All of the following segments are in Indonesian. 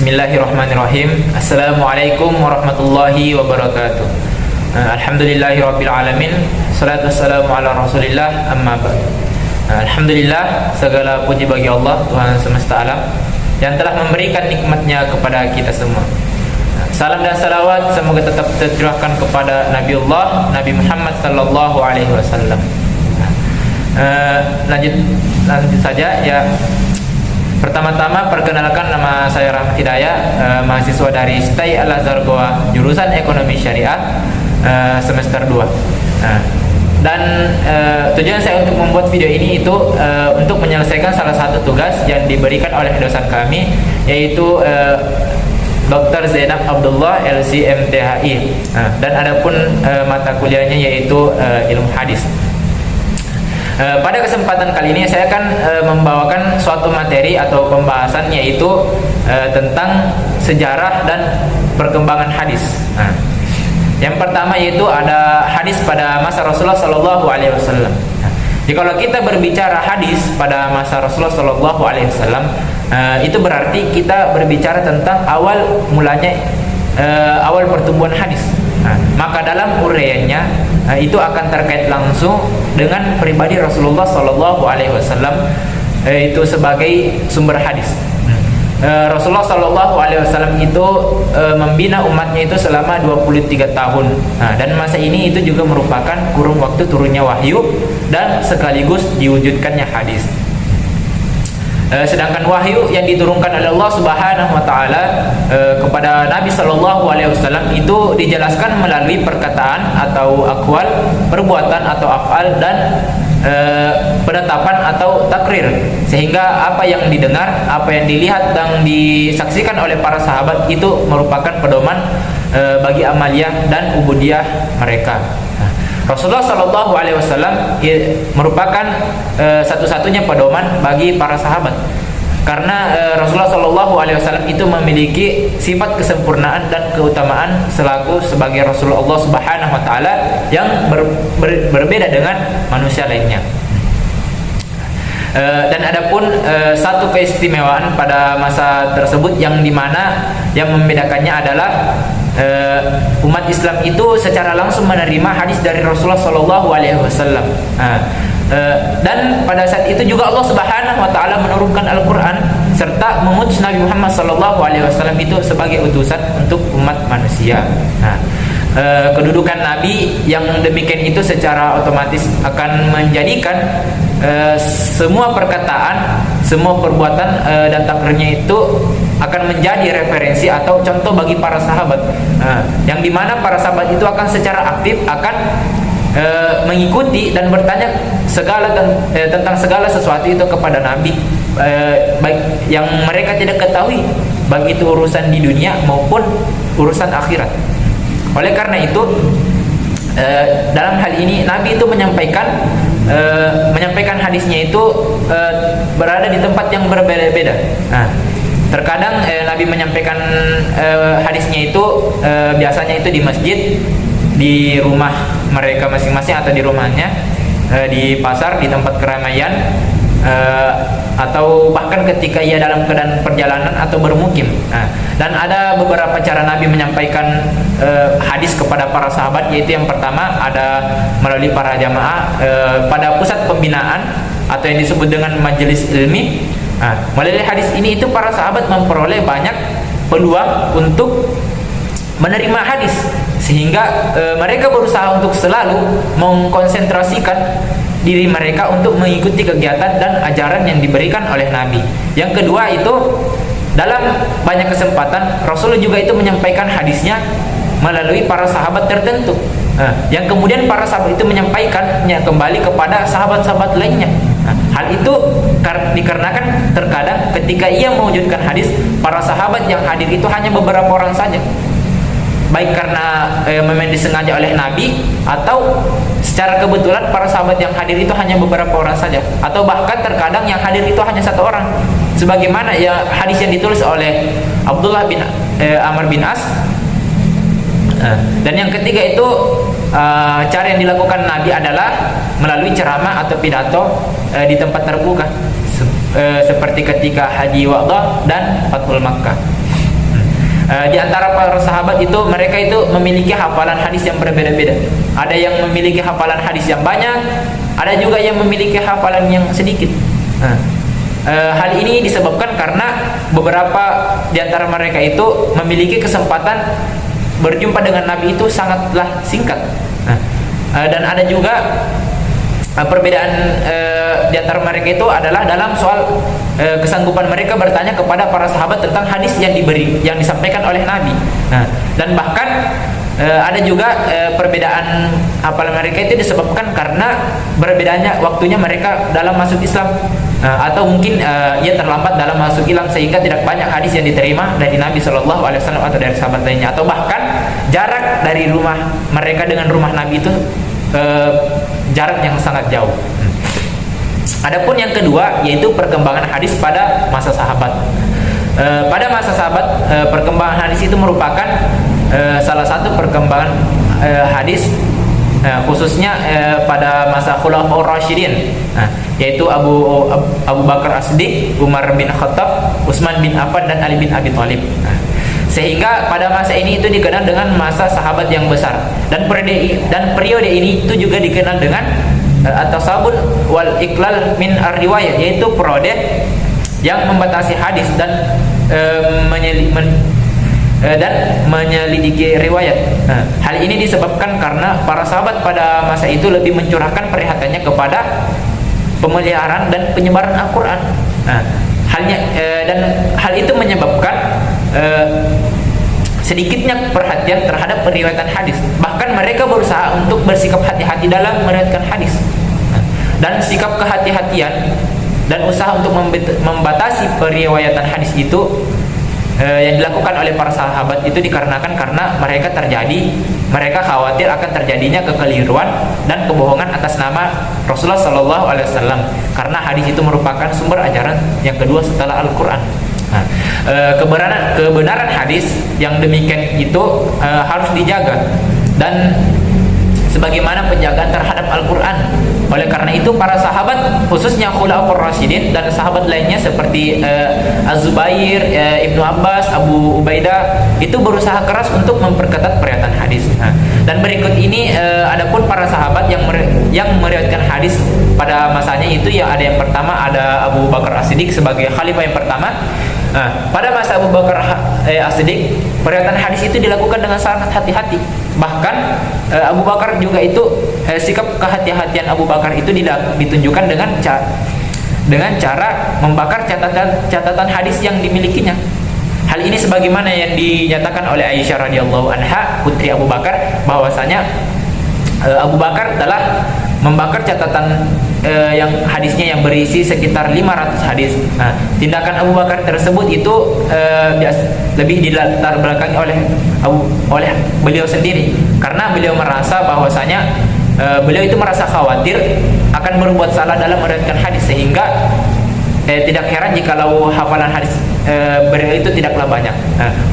Bismillahirrahmanirrahim. Assalamualaikum warahmatullahi wabarakatuh. Alhamdulillahirabbil alamin. Salatu wassalamu ala Rasulillah, amma ba'd. Alhamdulillah, segala puji bagi Allah, Tuhan semesta alam, yang telah memberikan nikmatnya kepada kita semua. Salam dan salawat semoga tetap tercurahkan kepada Nabiullah Nabi Muhammad sallallahu alaihi wasallam. Lanjut saja ya. Pertama-tama perkenalkan, nama saya Rahmat Hidayah, mahasiswa dari STAI Al-Azhar Goa, jurusan Ekonomi Syariah, semester 2. Dan tujuan saya untuk membuat video ini itu untuk menyelesaikan salah satu tugas yang diberikan oleh dosen kami, yaitu Dr. Zainab Abdullah LC/MTHI. Dan adapun mata kuliahnya yaitu ilmu hadis. Pada kesempatan kali ini saya akan membawakan suatu materi atau pembahasan, yaitu tentang sejarah dan perkembangan hadis. Yang pertama yaitu ada hadis pada masa Rasulullah Sallallahu Alaihi Wasallam. Jadi kalau kita berbicara hadis pada masa Rasulullah Sallallahu Alaihi Wasallam, itu berarti kita berbicara tentang awal mulanya, awal pertumbuhan hadis. Maka dalam uraiannya itu akan terkait langsung dengan pribadi Rasulullah Sallallahu Alaihi Wasallam, itu sebagai sumber hadis. Rasulullah Sallallahu Alaihi Wasallam itu membina umatnya itu selama 23 tahun. Dan masa ini itu juga merupakan kurun waktu turunnya wahyu dan sekaligus diwujudkannya hadis. Sedangkan wahyu yang diturunkan oleh Allah Subhanahu wa taala kepada Nabi sallallahu alaihi wasallam itu dijelaskan melalui perkataan atau aqwal, perbuatan atau af'al, dan penetapan atau takrir, sehingga apa yang didengar, apa yang dilihat dan disaksikan oleh para sahabat itu merupakan pedoman bagi amaliyah dan ubudiyah mereka. Rasulullah Sallallahu Alaihi Wasallam merupakan satu-satunya pedoman bagi para sahabat, karena Rasulullah Sallallahu Alaihi Wasallam itu memiliki sifat kesempurnaan dan keutamaan selaku sebagai Rasulullah Allah Subhanahu Wa Taala yang berbeda dengan manusia lainnya. Dan adapun satu keistimewaan pada masa tersebut yang dimana yang membedakannya adalah umat Islam itu secara langsung menerima hadis dari Rasulullah Sallallahu Alaihi Wasallam. Dan pada saat itu juga Allah Subhanahu Wa Taala menurunkan Al-Quran serta mengutus Nabi Muhammad Sallallahu Alaihi Wasallam itu sebagai utusan untuk umat manusia. Kedudukan Nabi yang demikian itu secara otomatis akan menjadikan semua perkataan, semua perbuatan dan takrirnya itu akan menjadi referensi atau contoh bagi para sahabat, yang dimana para sahabat itu akan secara aktif akan mengikuti dan bertanya tentang segala sesuatu itu kepada Nabi, baik yang mereka tidak ketahui, baik itu urusan di dunia maupun urusan akhirat. Oleh karena itu, dalam hal ini Nabi itu menyampaikan hadisnya itu berada di tempat yang berbeda-beda. Terkadang Nabi menyampaikan hadisnya itu biasanya itu di masjid, di rumah mereka masing-masing atau di rumahnya, di pasar, di tempat keramaian, atau bahkan ketika ia dalam keadaan perjalanan atau bermukim. Dan ada beberapa cara Nabi menyampaikan hadis kepada para sahabat, yaitu yang pertama ada melalui para jamaah pada pusat pembinaan atau yang disebut dengan majelis ilmi. Melalui hadis ini itu para sahabat memperoleh banyak peluang untuk menerima hadis, sehingga mereka berusaha untuk selalu mengkonsentrasikan diri mereka untuk mengikuti kegiatan dan ajaran yang diberikan oleh Nabi. Yang kedua itu, dalam banyak kesempatan Rasulullah juga itu menyampaikan hadisnya melalui para sahabat tertentu, yang kemudian para sahabat itu menyampaikannya kembali kepada sahabat-sahabat lainnya. Hal itu dikarenakan terkadang ketika ia mewujudkan hadis, para sahabat yang hadir itu hanya beberapa orang saja, baik karena memang disengaja oleh Nabi, atau secara kebetulan para sahabat yang hadir itu hanya beberapa orang saja, atau bahkan terkadang yang hadir itu hanya satu orang, sebagaimana ya hadis yang ditulis oleh Abdullah bin Amr bin As. Dan yang ketiga itu, cara yang dilakukan Nabi adalah melalui ceramah atau pidato di tempat terbuka, seperti ketika Haji Wada dan Fathul Makkah. Di antara para sahabat itu mereka itu memiliki hafalan hadis yang berbeda-beda. Ada yang memiliki hafalan hadis yang banyak, ada juga yang memiliki hafalan yang sedikit. Hal ini disebabkan karena beberapa di antara mereka itu memiliki kesempatan berjumpa dengan Nabi itu sangatlah singkat. Dan ada juga perbedaan di antara mereka itu adalah dalam soal kesanggupan mereka bertanya kepada para sahabat tentang hadis yang disampaikan oleh Nabi. Dan bahkan ada juga perbedaan hafalan mereka itu disebabkan karena berbedanya waktunya mereka dalam masuk Islam, atau mungkin ia terlambat dalam masuk Islam sehingga tidak banyak hadis yang diterima dari Nabi Shallallahu Alaihi Wasallam atau dari sahabat lainnya, atau bahkan jarak dari rumah mereka dengan rumah Nabi itu jarak yang sangat jauh. Adapun yang kedua yaitu perkembangan hadis pada masa sahabat. Pada masa sahabat, perkembangan hadis itu merupakan salah satu perkembangan hadis, khususnya pada masa Khulafaur Rasyidin, yaitu Abu Bakar As-Siddiq, Umar bin Khattab, Utsman bin Affan, dan Ali bin Abi Thalib. Sehingga pada masa ini itu dikenal dengan masa sahabat yang besar, dan periode ini itu juga dikenal dengan at-tasabun wal iklal min ar-riwayah, yaitu periode yang membatasi hadis dan menyelidiki riwayat. Hal ini disebabkan karena para sahabat pada masa itu lebih mencurahkan perhatiannya kepada pemeliharaan dan penyebaran Al-Quran. Dan hal itu menyebabkan sedikitnya perhatian terhadap periwayatan hadis. Bahkan mereka berusaha untuk bersikap hati-hati dalam meriwayatkan hadis. Dan sikap kehati-hatian dan usaha untuk membatasi periwayatan hadis itu yang dilakukan oleh para sahabat itu dikarenakan karena mereka khawatir akan terjadinya kekeliruan dan kebohongan atas nama Rasulullah Sallallahu Alaihi Wasallam, karena hadis itu merupakan sumber ajaran yang kedua setelah Al-Quran. Kebenaran hadis yang demikian itu harus dijaga, dan sebagaimana penjagaan terhadap Al-Quran. Oleh karena itu para sahabat, khususnya Khulafaur Rasyidin dan sahabat lainnya seperti Az-Zubair, Ibnu Abbas, Abu Ubaidah, itu berusaha keras untuk memperketat periwayatan hadis. Dan berikut ini adapun para sahabat yang meriwayatkan hadis pada masanya itu, yang ada yang pertama ada Abu Bakar As-Siddiq sebagai khalifah yang pertama. Pada masa Abu Bakar As-Siddiq, periwayatan hadis itu dilakukan dengan sangat hati-hati. Bahkan Abu Bakar juga itu sikap kehati-hatian Abu Bakar itu ditunjukkan dengan cara membakar catatan hadis yang dimilikinya. Hal ini sebagaimana yang dinyatakan oleh Aisyah radhiyallahu anha, putri Abu Bakar, bahwasanya Abu Bakar telah membakar catatan yang hadisnya yang berisi sekitar 500 hadis. Tindakan Abu Bakar tersebut itu lebih dilatar belakangi oleh beliau sendiri, karena beliau merasa bahwasanya beliau itu merasa khawatir akan berbuat salah dalam meriwayatkan hadis, sehingga tidak heran jikalau hafalan hadis beliau itu tidaklah banyak.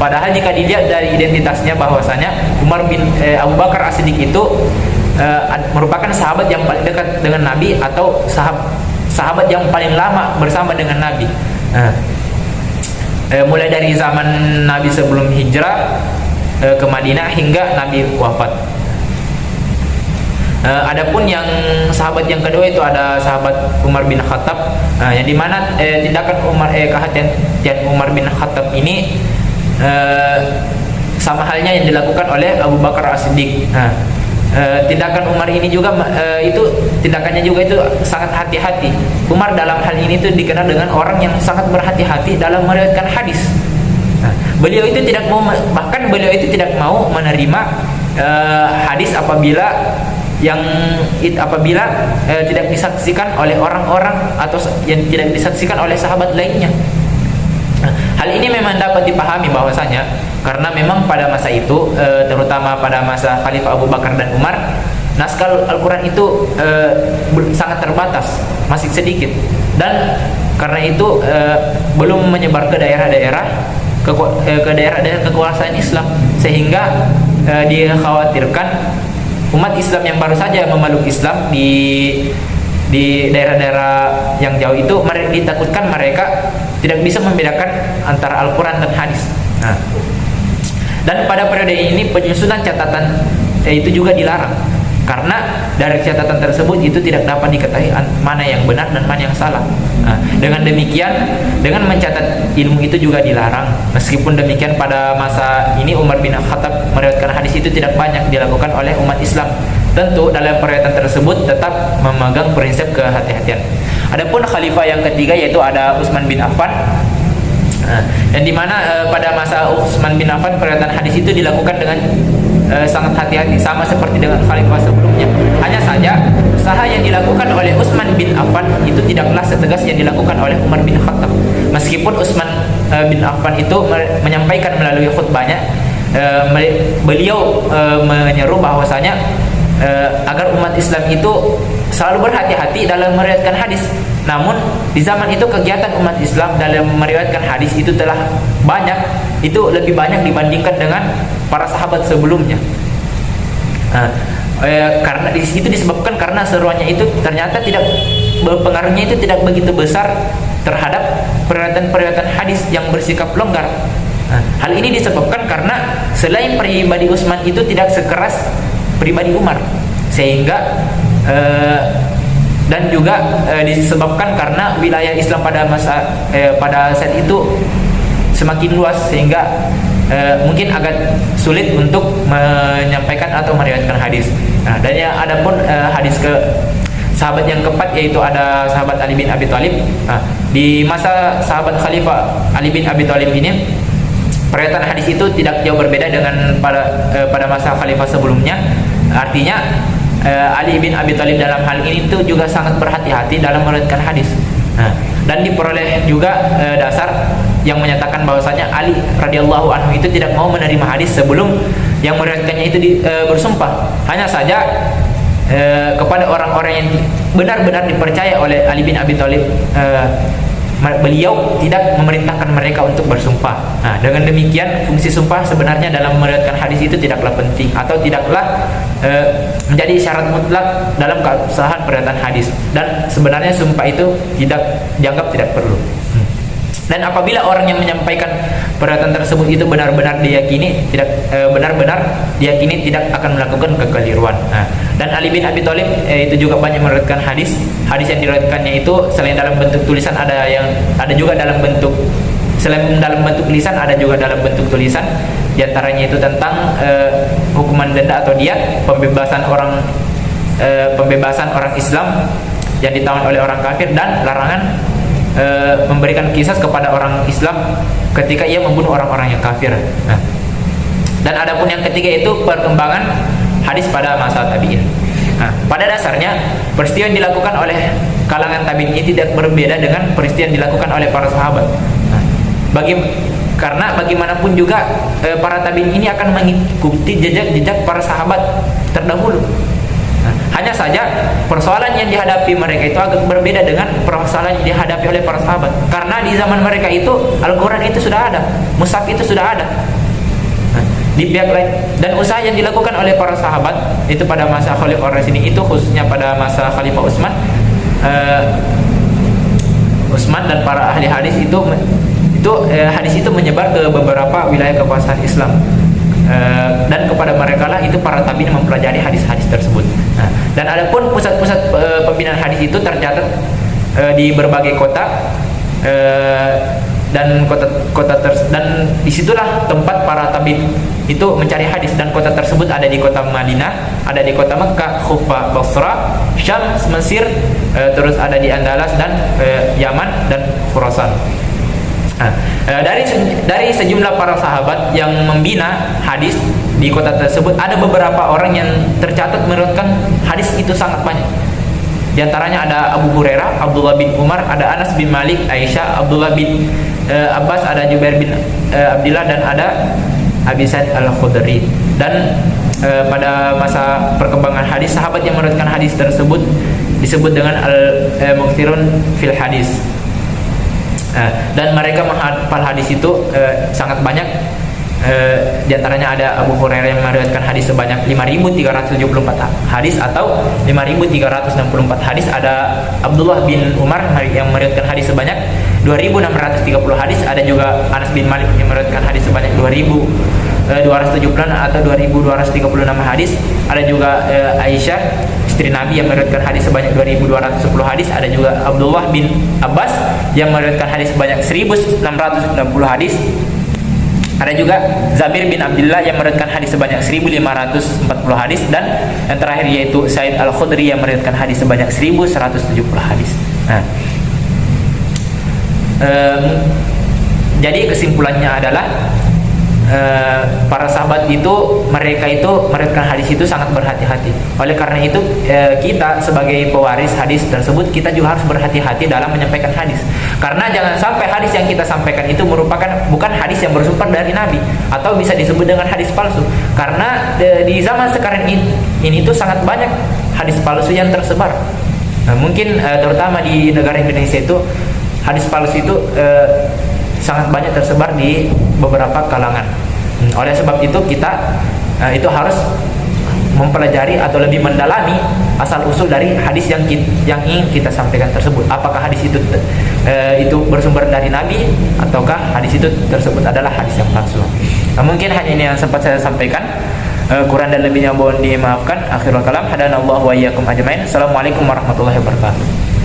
Padahal jika dilihat dari identitasnya bahwasanya Abu Bakar As-Siddiq itu merupakan sahabat yang paling dekat dengan Nabi, atau sahabat yang paling lama bersama dengan Nabi, mulai dari zaman Nabi sebelum hijrah ke Madinah hingga Nabi wafat. Adapun yang sahabat yang kedua itu ada sahabat Umar bin Khattab, yang dimana tindakan kehati-hatian Umar bin Khattab ini sama halnya yang dilakukan oleh Abu Bakar As-Siddiq. Tindakan Umar ini juga tindakannya juga itu sangat hati-hati. Umar dalam hal ini itu dikenal dengan orang yang sangat berhati-hati dalam meriwayatkan hadis. Beliau itu tidak mau menerima hadis apabila tidak disaksikan oleh orang-orang atau yang tidak disaksikan oleh sahabat lainnya. Hal ini memang dapat dipahami bahwasanya karena memang pada masa itu, terutama pada masa Khalifah Abu Bakar dan Umar, naskah Al-Quran itu sangat terbatas, masih sedikit, dan karena itu belum menyebar ke daerah-daerah kekuasaan Islam, sehingga dikhawatirkan umat Islam yang baru saja memeluk Islam di daerah-daerah yang jauh itu, ditakutkan mereka tidak bisa membedakan antara Al-Quran dan hadis. Dan pada periode ini penyusunan catatan itu juga dilarang, karena dari catatan tersebut itu tidak dapat diketahui mana yang benar dan mana yang salah. Nah, dengan demikian, dengan mencatat ilmu itu juga dilarang. Meskipun demikian, pada masa ini Umar bin Khattab meriwayatkan hadis itu tidak banyak dilakukan oleh umat Islam. Tentu dalam periwayatan tersebut tetap memegang prinsip kehati-hatian. Adapun khalifah yang ketiga yaitu ada Utsman bin Affan. Dan dimana pada masa Utsman bin Affan periwayatan hadis itu dilakukan dengan sangat hati-hati, sama seperti dengan khalifah sebelumnya. Hanya saja usaha yang dilakukan oleh Utsman bin Affan itu tidaklah setegas yang dilakukan oleh Umar bin Khattab. Meskipun Utsman bin Affan itu menyampaikan melalui khutbahnya, beliau menyeru bahwasanya agar umat Islam itu selalu berhati-hati dalam meriwayatkan hadis. Namun di zaman itu kegiatan umat Islam dalam meriwayatkan hadis itu telah banyak, itu lebih banyak dibandingkan dengan para sahabat sebelumnya. Karena itu disebabkan karena seruannya itu ternyata tidak, pengaruhnya itu tidak begitu besar terhadap periwayatan hadis yang bersikap longgar. Hal ini disebabkan karena selain pribadi Utsman itu tidak sekeras pribadi Umar, sehingga dan juga disebabkan karena wilayah Islam pada saat itu semakin luas, sehingga mungkin agak sulit untuk menyampaikan atau meriwayatkan hadis. Nah, dan ya adapun hadis ke sahabat yang keempat yaitu ada sahabat Ali bin Abi Thalib. Nah, di masa sahabat Khalifah Ali bin Abi Thalib ini periwayatan hadis itu tidak jauh berbeda dengan pada masa khalifah sebelumnya. Artinya Ali bin Abi Thalib dalam hal ini itu juga sangat berhati-hati dalam meriwayatkan hadis. Nah, dan diperoleh juga dasar yang menyatakan bahwasanya Ali radhiyallahu anhu itu tidak mau menerima hadis sebelum yang meriwayatkannya itu bersumpah. Hanya saja kepada orang-orang yang benar-benar dipercaya oleh Ali bin Abi Thalib, beliau tidak memerintahkan mereka untuk bersumpah. Nah, dengan demikian fungsi sumpah sebenarnya dalam meriwayatkan hadis itu tidaklah penting atau tidaklah menjadi syarat mutlak dalam keabsahan periwayatan hadis, dan sebenarnya sumpah itu dianggap tidak perlu. Dan apabila orang yang menyampaikan periwayatan tersebut itu benar-benar diyakini tidak akan melakukan kekeliruan. Nah, dan Ali bin Abi Thalib itu juga banyak meriwayatkan hadis yang diriwayatkannya itu selain dalam bentuk tulisan ada juga dalam bentuk, selain dalam bentuk lisan ada juga dalam bentuk tulisan. Di antaranya itu tentang hukuman denda atau diat, pembebasan orang Islam yang ditawan oleh orang kafir, dan larangan memberikan kisas kepada orang Islam ketika ia membunuh orang-orang yang kafir. Nah, dan adapun yang ketiga itu perkembangan hadis pada masa tabi'in. Nah, pada dasarnya peristiwa yang dilakukan oleh kalangan tabi'in ini tidak berbeda dengan peristiwa yang dilakukan oleh para sahabat. Nah, karena bagaimanapun juga para tabi'in ini akan mengikuti jejak-jejak para sahabat terdahulu. Hanya saja persoalan yang dihadapi mereka itu agak berbeda dengan persoalan yang dihadapi oleh para sahabat. Karena di zaman mereka itu Al-Quran itu sudah ada, mushaf itu sudah ada. Di pihak lain, dan usaha yang dilakukan oleh para sahabat itu pada masa Khalifah Rasyidin itu, khususnya pada masa Khalifah Utsman dan para ahli hadis itu hadis itu menyebar ke beberapa wilayah kekuasaan Islam. Dan kepada mereka lah itu para tabi'in mempelajari hadis-hadis tersebut. Nah, dan adapun pusat-pusat pembinaan hadis itu tercatat di berbagai kota, dan dan disitulah tempat para tabi'in itu mencari hadis, dan kota tersebut ada di kota Madinah, ada di kota Mekkah, Kufah, Basra, Syam, Mesir, terus ada di Andalus dan Yaman dan Khurasan. Nah, dari sejumlah para sahabat yang membina hadis di kota tersebut, ada beberapa orang yang tercatat meriwayatkan hadis itu sangat banyak. Di antaranya ada Abu Hurairah, Abdullah bin Umar, ada Anas bin Malik, Aisyah, Abdullah bin Abbas, ada Jubair bin Abdullah, dan ada Abi Sa'id Al-Khudri. Dan pada masa perkembangan hadis, sahabat yang meriwayatkan hadis tersebut disebut dengan al-mukthirun fil hadis. Dan mereka menghafal hadis itu sangat banyak. Di antaranya ada Abu Hurairah yang meriwayatkan hadis sebanyak 5.374 hadis atau 5.364 hadis. Ada Abdullah bin Umar yang meriwayatkan hadis sebanyak 2.630 hadis. Ada juga Anas bin Malik yang meriwayatkan hadis sebanyak 2.000 276 atau 2236 hadis. Ada juga Aisyah istri Nabi yang meriwayatkan hadis sebanyak 2210 hadis. Ada juga Abdullah bin Abbas yang meriwayatkan hadis sebanyak 1660 hadis. Ada juga Zabir bin Abdullah yang meriwayatkan hadis sebanyak 1540 hadis, dan yang terakhir yaitu Said Al-Khudri yang meriwayatkan hadis sebanyak 1170 hadis. Nah, jadi kesimpulannya adalah para sahabat itu mereka meriwayatkan hadis itu sangat berhati-hati. Oleh karena itu kita sebagai pewaris hadis tersebut, kita juga harus berhati-hati dalam menyampaikan hadis. Karena jangan sampai hadis yang kita sampaikan itu merupakan bukan hadis yang bersumber dari Nabi, atau bisa disebut dengan hadis palsu. Karena di zaman sekarang ini tuh sangat banyak hadis palsu yang tersebar. Nah, mungkin terutama di negara Indonesia itu hadis palsu itu sangat banyak tersebar di beberapa kalangan. Oleh sebab itu kita itu harus mempelajari atau lebih mendalami asal usul dari hadis yang ingin kita sampaikan tersebut. Apakah hadis itu bersumber dari Nabi, ataukah hadis itu tersebut adalah hadis yang palsu. Nah, mungkin hanya ini yang sempat saya sampaikan. Kurang dan lebihnya mohon dimaafkan. Akhirul kalam, hadanallahu wa iyyakum ajmain. Assalamualaikum warahmatullahi wabarakatuh.